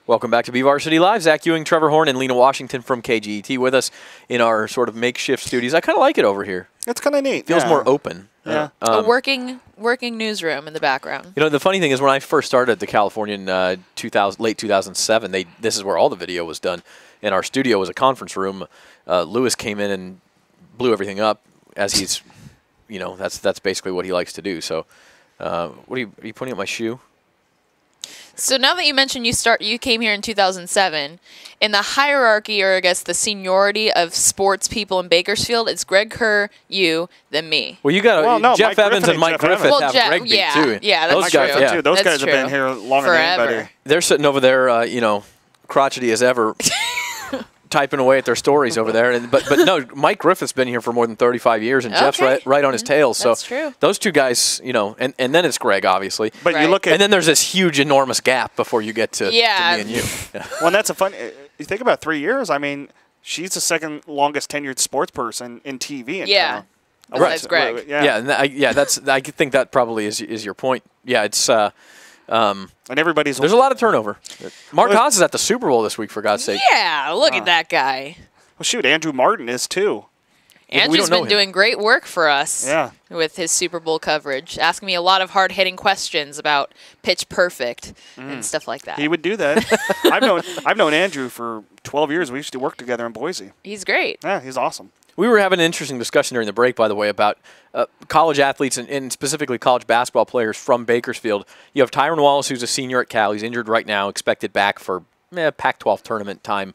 Welcome back to BVarsity Live. Zach Ewing, Trevor Horn, and Lina Washington from KGET with us in our sort of makeshift studios. I kind of like it over here. It's kind of neat. Feels more open. Yeah. A working newsroom in the background. You know, the funny thing is when I first started at the Californian late 2007, this is where all the video was done. And our studio was a conference room. Lewis came in and blew everything up as he's, you know, that's basically what he likes to do. So what are you pointing at my shoe? So now that you mentioned you came here in 2007, in the hierarchy, or I guess the seniority of sports people in Bakersfield, it's Greg Kerr, you, then me. Well, you got Jeff Evans and Mike Griffith have Greg beat too. Yeah, that's true. Yeah. Those guys have been here longer than anybody. They're sitting over there, you know, crotchety as ever, typing away at their stories over there. But no, Mike Griffith's been here for more than 35 years, and Jeff's right on his tail. So that's true. Those two guys, you know, and then it's Greg, obviously. But you look at, and then there's this huge, enormous gap before you get to me and you. Well, that's a fun. You think about 3 years. I mean, she's the second longest tenured sports person in TV. Besides Greg. And I think that probably is your point. Yeah, it's. And everybody's. There's a lot of turnover. Mark Haas is at the Super Bowl this week, for God's sake. Yeah, look at that guy. Well, shoot, Andrew Martin is too. Andrew's been doing great work for us with his Super Bowl coverage, asking me a lot of hard-hitting questions about Pitch Perfect and stuff like that. He would do that. I've known Andrew for 12 years. We used to work together in Boise. He's great. Yeah, he's awesome. We were having an interesting discussion during the break, by the way, about college athletes and specifically college basketball players from Bakersfield. You have Tyron Wallace, who's a senior at Cal. He's injured right now, expected back for Pac-12 tournament time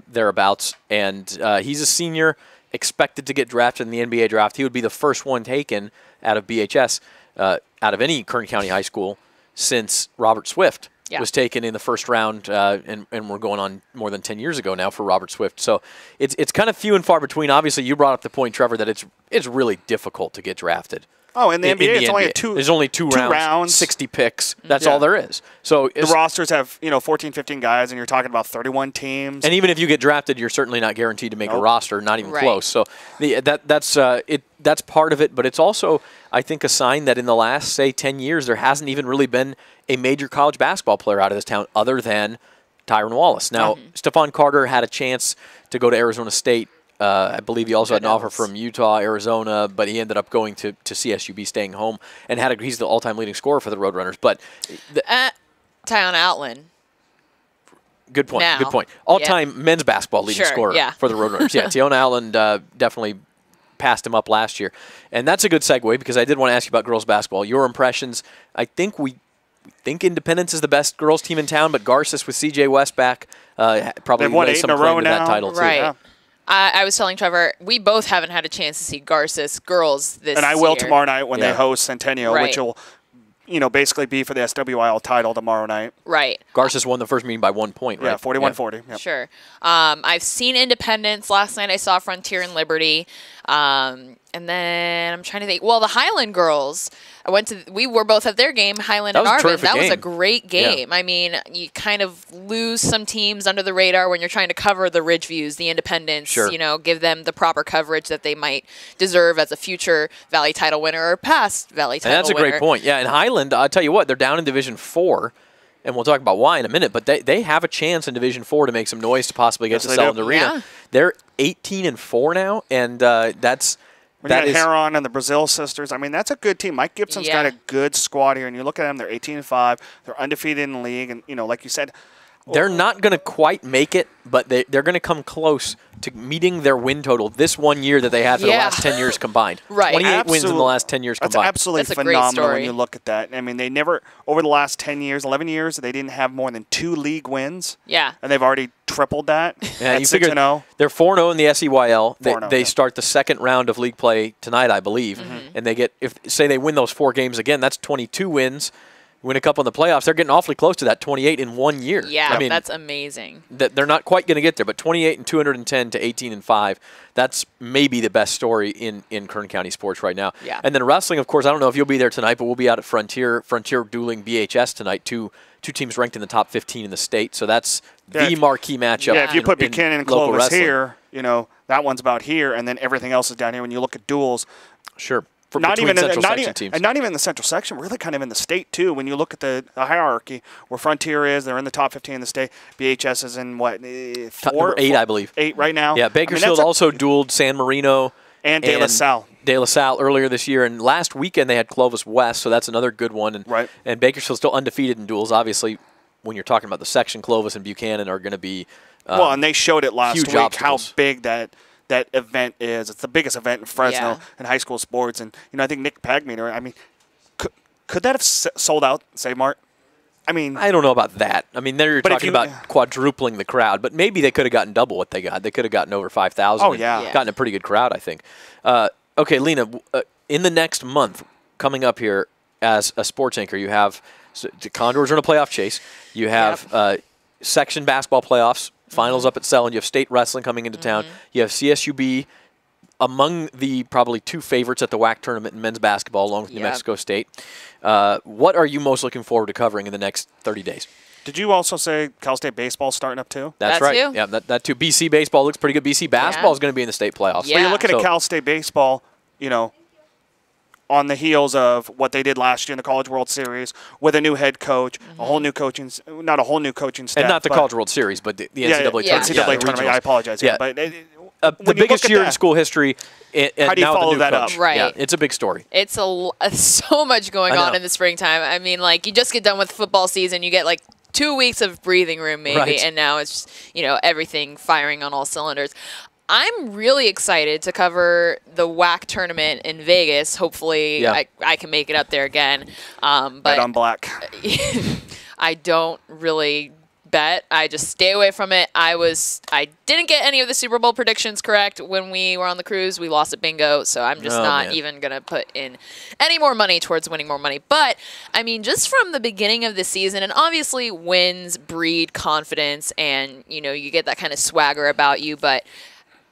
thereabouts. And he's a senior, expected to get drafted in the NBA draft. He would be the first one taken out of BHS, out of any Kern County high school, since Robert Swift was taken in the first round, and we're going on more than 10 years ago now for Robert Swift. So it's kind of few and far between. Obviously, you brought up the point, Trevor, that it's really difficult to get drafted. Oh, in the NBA, it's only there's only two rounds, 60 picks. That's all there is. So the rosters have 14, 15 guys, and you're talking about 31 teams. And even if you get drafted, you're certainly not guaranteed to make a roster, not even close. So that's part of it. But it's also, I think, a sign that in the last, say, 10 years, there hasn't even really been a major college basketball player out of this town other than Tyron Wallace. Now, Stephon Carter had a chance to go to Arizona State. I believe he also had an offer from Utah, Arizona, but he ended up going to CSUB, staying home, and he's the all-time leading scorer for the Roadrunners. But Tiona Outland. Good point. Good point. All-time men's basketball leading scorer for the Roadrunners. Yeah, Tiona Outland definitely passed him up last year, and that's a good segue because I did want to ask you about girls basketball. Your impressions? I think we think Independence is the best girls team in town, but Garces with CJ West back probably lays some claim to that title too. Right. I was telling Trevor, we both haven't had a chance to see Garces girls this year. And I will tomorrow night when they host Centennial, which will, basically be for the SWIL title tomorrow night. Right. Garces won the first meeting by 1 point, right? Yeah, 41-40. Yep. Sure. I've seen Independence. Last night I saw Frontier and Liberty. And then I'm trying to think. Well, the Highland girls, we were both at their game, Highland and Arvin. That was a great game. Yeah. I mean, you kind of lose some teams under the radar when you're trying to cover the Ridgeviews, the Independents, give them the proper coverage that they might deserve as a future Valley title winner or past Valley title winner. And that's a great point. Yeah, and Highland, I'll tell you what, they're down in Division 4. And we'll talk about why in a minute, but they have a chance in Division 4 to make some noise to possibly get to Sullivan Arena. Yeah. They're 18-4 now, and that's when you got Heron and the Brazil sisters. I mean, that's a good team. Mike Gibson's got a good squad here, and you look at them; they're 18-5. They're undefeated in the league, and like you said, they're not going to quite make it, but they're going to come close to meeting their win total this 1 year that they had for the last 10 years combined. Right. 28 wins in the last 10 years combined. That's absolutely phenomenal when you look at that. I mean, they never, over the last 10 years, 11 years, they didn't have more than 2 league wins. Yeah. And they've already tripled that. Yeah, you figure they're 4-0 in the SEYL. They start the second round of league play tonight, I believe. And they get, say they win those 4 games again, that's 22 wins. Win a couple in the playoffs, they're getting awfully close to that 28 in 1 year. Yeah, I mean, that's amazing. They're not quite going to get there, but 28 and 210 to 18-5, that's maybe the best story in Kern County sports right now. Yeah. And then wrestling, of course, I don't know if you'll be there tonight, but we'll be out at Frontier dueling BHS tonight. Two teams ranked in the top 15 in the state, so that's the marquee matchup. Yeah, if you put Buchanan and Clovis here, that one's about here, and then everything else is down here. When you look at duels, sure. not even teams. And not even in the Central Section, really kind of in the state, too. When you look at the hierarchy, where Frontier is, they're in the top 15 in the state. BHS is in, what, 8, I believe. 8 right now. Yeah, Bakersfield also dueled San Marino. And De La Salle. De La Salle earlier this year. And last weekend they had Clovis West, so that's another good one. And, right. And Bakersfield's still undefeated in duels. Obviously, when you're talking about the section, Clovis and Buchanan are going to be well, and they showed it last week obstacles. How big that event is. It's the biggest event in Fresno in high school sports. And, I think Nick Pagmeter, I mean, could that have sold out, say, Mart? I mean, I don't know about that. I mean, they're talking about quadrupling the crowd, but maybe they could have gotten double what they got. They could have gotten over 5,000. Oh, yeah. Gotten a pretty good crowd, I think. Okay, Lina, in the next month coming up here as a sports anchor, you have the Condors are in a playoff chase. You have section basketball playoffs, finals up at Selland. You have state wrestling coming into town. You have CSUB among the probably 2 favorites at the WAC tournament in men's basketball, along with New Mexico State. What are you most looking forward to covering in the next 30 days? Did you also say Cal State baseball starting up too? That's right. Too? Yeah, that too. BC baseball looks pretty good. BC basketball is going to be in the state playoffs. Yeah. But you're looking at Cal State baseball, on the heels of what they did last year in the College World Series with a new head coach, a whole new coaching, not a whole new coaching staff. And not the College World Series, but the NCAA tournament. NCAA tournament. I apologize. Yeah. But the biggest year in school history. How do you follow that up? Right. Yeah, it's a big story. It's so much going on in the springtime. I mean, like, you just get done with football season, you get like 2 weeks of breathing room maybe, and now it's everything firing on all cylinders. I'm really excited to cover the WAC tournament in Vegas. Hopefully, I can make it up there again. But bet on black. I don't really bet. I just stay away from it. I didn't get any of the Super Bowl predictions correct when we were on the cruise. We lost at bingo, so I'm just not even going to put in any more money towards winning more money. But, I mean, just from the beginning of the season, and obviously wins breed confidence, and, you get that kind of swagger about you, but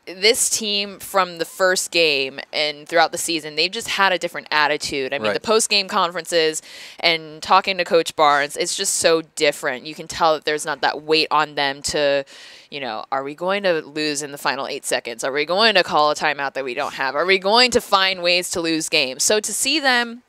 this team from the first game and throughout the season, they've just had a different attitude. I mean, the post-game conferences and talking to Coach Barnes, it's just so different. You can tell that there's not that weight on them to, are we going to lose in the final 8 seconds? Are we going to call a timeout that we don't have? Are we going to find ways to lose games? So to see them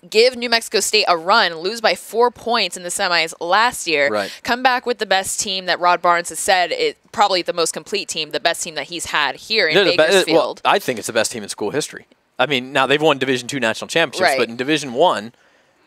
give New Mexico State a run, lose by 4 points in the semis last year, come back with the best team that Rod Barnes has said is probably the most complete team, the best team that he's had here in Bakersfield. I think it's the best team in school history. I mean, now they've won Division II national championships, but in Division I,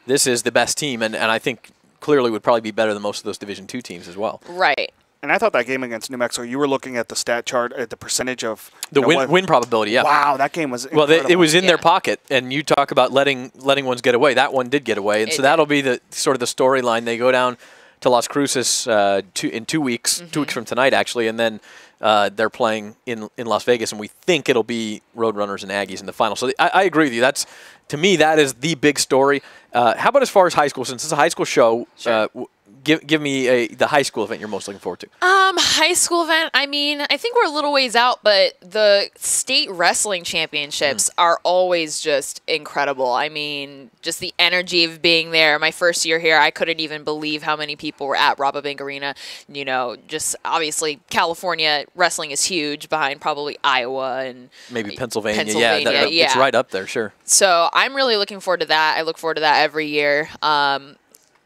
this is the best team, and I think clearly would probably be better than most of those Division II teams as well. Right. And I thought that game against New Mexico, you were looking at the stat chart, at the percentage of the win probability. Yeah. Wow, that game was incredible. Well, it was in their pocket, and you talk about letting ones get away. That one did get away, and so that'll be the sort of the storyline. They go down to Las Cruces in 2 weeks, 2 weeks from tonight actually, and then they're playing in Las Vegas, and we think it'll be Roadrunners and Aggies in the final. So I agree with you. To me, that is the big story. How about as far as high school? Since it's a high school show, give me the high school event you're most looking forward to. High school event, I mean, I think we're a little ways out, but the state wrestling championships are always just incredible. I mean, just the energy of being there. My first year here, I couldn't even believe how many people were at Rabobank Arena. Just obviously California wrestling is huge behind probably Iowa and maybe Pennsylvania. It's right up there, sure. So I'm really looking forward to that. I look forward to that every year.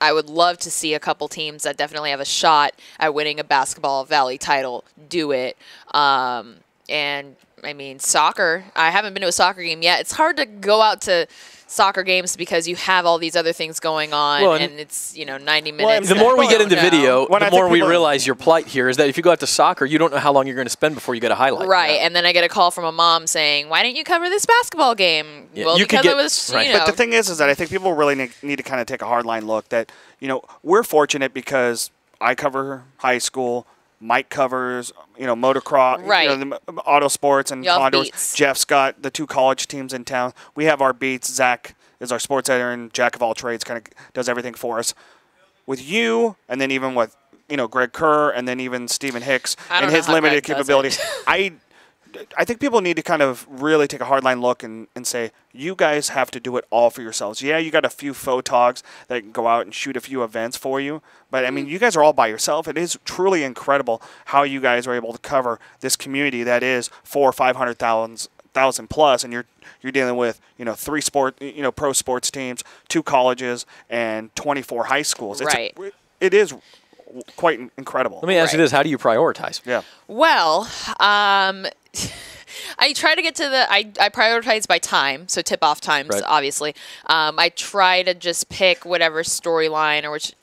I would love to see a couple teams that definitely have a shot at winning a basketball Valley title do it. And, I mean, soccer. I haven't been to a soccer game yet. It's hard to go out to soccer games because you have all these other things going on, and it's 90 minutes. The more we get into video, the more we realize your plight here is that if you go out to soccer, you don't know how long you're going to spend before you get a highlight. Right, and then I get a call from a mom saying, "Why didn't you cover this basketball game?" Yeah, well, because it was, But the thing is that I think people really need to kind of take a hardline look. That we're fortunate because I cover high school. Mike covers, motocross, the auto sports and Condors. Jeff's got the 2 college teams in town. We have our beats. Zach is our sports editor and jack of all trades, kind of does everything for us. With you, and then even with, Greg Kerr, and then even Stephen Hicks and his limited capabilities, I think people need to kind of really take a hardline look and say, you guys have to do it all for yourselves. Yeah, you got a few photogs that can go out and shoot a few events for you. But, I mean, you guys are all by yourself. It is truly incredible how you guys are able to cover this community that is 400,000 or 500,000 6,000 plus, and you're dealing with 3 pro sports teams, 2 colleges, and 24 high schools. It is quite incredible. Let me ask you this: how do you prioritize? Yeah. Well, I try to get to I prioritize by time, so tip-off times, obviously. I try to just pick whatever storyline or which,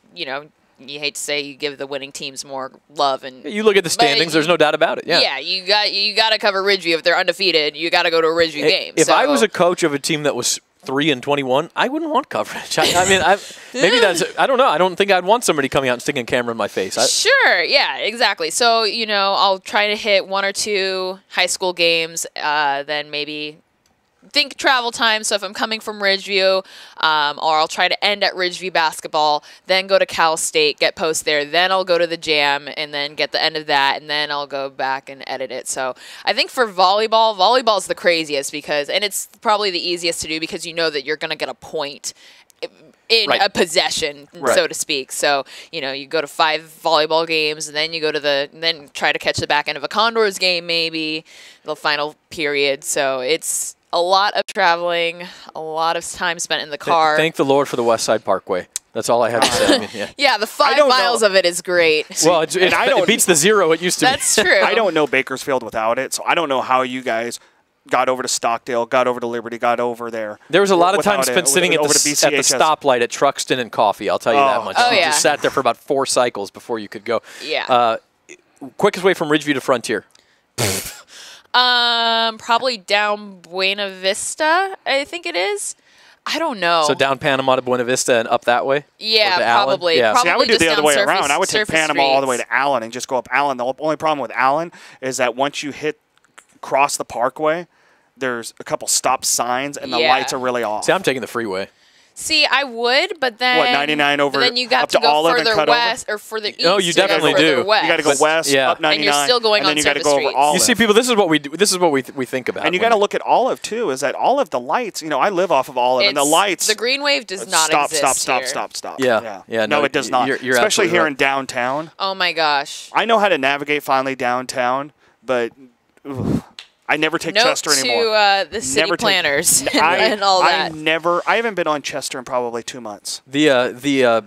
you hate to say you give the winning teams more love. And you look at the standings, there's no doubt about it. Yeah. Yeah, you got to cover Ridgeview. If they're undefeated, you got to go to a Ridgeview game. If I was a coach of a team that was 3-21, I wouldn't want coverage. I mean, maybe that's, I don't know. I don't think I'd want somebody coming out and sticking a camera in my face. Sure, yeah, exactly. So, I'll try to hit 1 or 2 high school games, then maybe think travel time. So if I'm coming from Ridgeview, or I'll try to end at Ridgeview basketball, then go to Cal State, get post there, then I'll go to the Jam, and then get the end of that, and then I'll go back and edit it. So I think for volleyball is the craziest and it's probably the easiest to do because you know that you're going to get a point in a possession, so to speak. So, you go to 5 volleyball games, and then you go to then try to catch the back end of a Condors game, maybe the final period. So it's a lot of traveling, a lot of time spent in the car. Thank the Lord for the West Side Parkway. That's all I have to say. I mean, yeah, the 5 miles of it is great. Well, it beats the 0 it used to be. That's true. I don't know Bakersfield without it, so I don't know how you guys got over to Stockdale, got over to Liberty, got over there. There was a lot of time spent sitting at the stoplight at Truxton and Coffee, I'll tell you that much. You just sat there for about 4 cycles before you could go. Yeah. Quickest way from Ridgeview to Frontier? Probably down Buena Vista, I think it is. I don't know. So down Panama to Buena Vista and up that way? Yeah, probably. Yeah. Probably. See, I would do the other way around. I would take Panama all the way to to Allen and just go up Allen. The only problem with Allen is that once you cross the parkway, there's a couple stop signs and the lights are really off. See, I'm taking the freeway. See, I would, but then 99 over. Then you got up to go Olive further west or further east. Oh, you definitely do. West. You got to go west, up 99, and you're still going and then on you got to go streets. over Olive. You see, people, this is what we do. This is what we think about. And you got to look at Olive too. Is that Olive? The lights. I live off of Olive, and the lights. The green wave does not exist Stop. Yeah. No, it does not. You're especially here in downtown. Oh my gosh. I know how to navigate finally downtown, but. I never take Chester anymore. Note to the city planners and all that. I haven't been on Chester in probably 2 months. The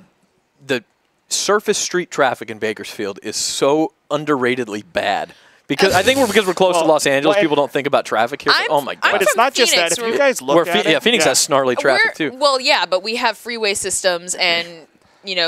surface street traffic in Bakersfield is so underratedly bad. Because I think because we're close to Los Angeles, people don't think about traffic here. Oh my god! But it's not just that. If you guys look at it, Phoenix has snarly traffic too. Well, yeah, but we have freeway systems and.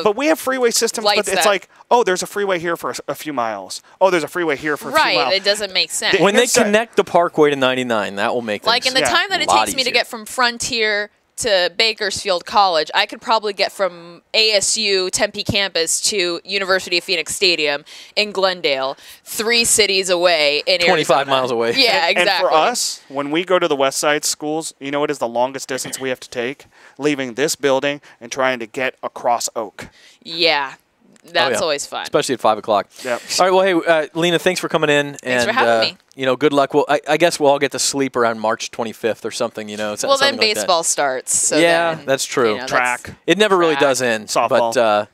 But we have freeway systems, but it's like, there's a freeway here for a few miles. Oh, there's a freeway here for a few miles. Right, it doesn't make sense. When they connect the Parkway to 99, that will make things like in the time that it takes me to get from Frontier to Bakersfield College, I could probably get from ASU Tempe campus to University of Phoenix Stadium in Glendale, 3 cities away in 25 Arizona. miles away. Yeah, exactly. And for us, when we go to the West Side schools, you know what is the longest distance we have to take? Leaving this building and trying to get across Oak. Yeah. That's always fun. Especially at 5 o'clock. Yep. All right, well, hey, Lina, thanks for coming in. Thanks for having me. Good luck. Well, I guess we'll all get to sleep around March 25th or something, Well, then baseball like starts. So that's true. Track. It never really does end. Softball. But,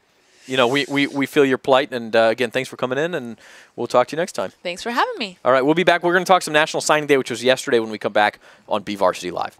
we feel your plight. And, again, thanks for coming in, and we'll talk to you next time. Thanks for having me. All right, we'll be back. We're going to talk some National Signing Day, which was yesterday when we come back on BVarsity Live.